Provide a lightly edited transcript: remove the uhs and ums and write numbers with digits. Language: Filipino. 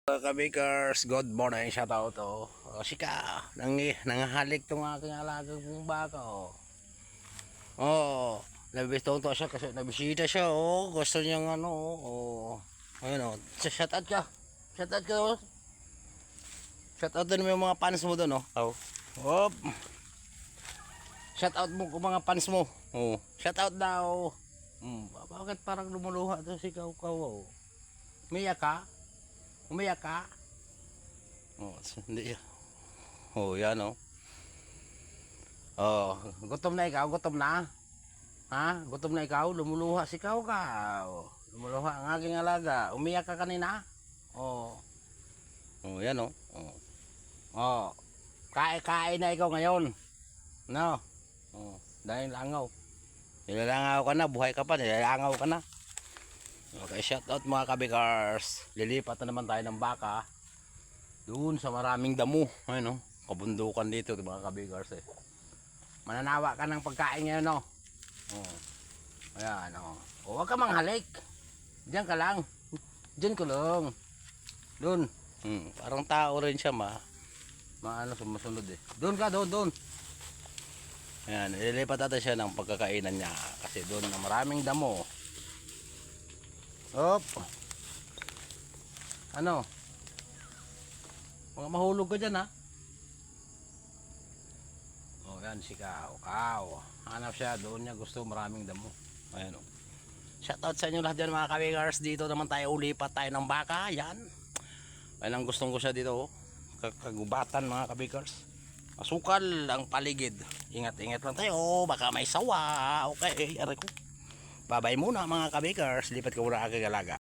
Kabikers, good morning, shout out to Sika, nangahalik tong aking alagang kong baka nabistong to siya kasi nabisita siya gusto niyang ayun shout out ka, shout out ka shout out din mo yung mga fans mo doon shout out mo kung mga fans mo shout out daw bakit parang lumuluha to si Kaw umiyak ka? Umiyak ka? Hindi. Yan gutom na ikaw, gutom na? Ha? Gutom na ikaw? Lumuluha si Kaw ka. Lumuluha ang aking alaga. Umiyak ka kanina? Yan kain na ikaw ngayon. No? Dahil langaw. Nilalangaw ka na, buhay ka pa, nilalangaw ka na. Okay, shout out mga kabikars. Lilipat na naman tayo ng baka doon sa maraming damo. Ayun kabundukan dito mga kabikars Mananawa ka ng pagkain ngayon ayan huwag ka manghalik. Diyan ka lang. Diyan ko lang. Doon. Parang tao rin siya sumusunod Doon ka, doon. Ayan, lilipat natin siya ng pagkakainan niya kasi doon na maraming damo. Mga mahulog ka dyan yan si Kaw. Hanap siya doon niya gusto maraming damo. Ayan shout out sa inyo lahat dyan mga kabikars. Dito naman tayo ulipat tayo ng baka. Yan ang gustong ko siya dito kagubatan mga kabikars. Masukal ang paligid. Ingat lang tayo baka may sawa. Okay, aray ko. Babay muna mga kabikers. Lipat ko muna aking alaga.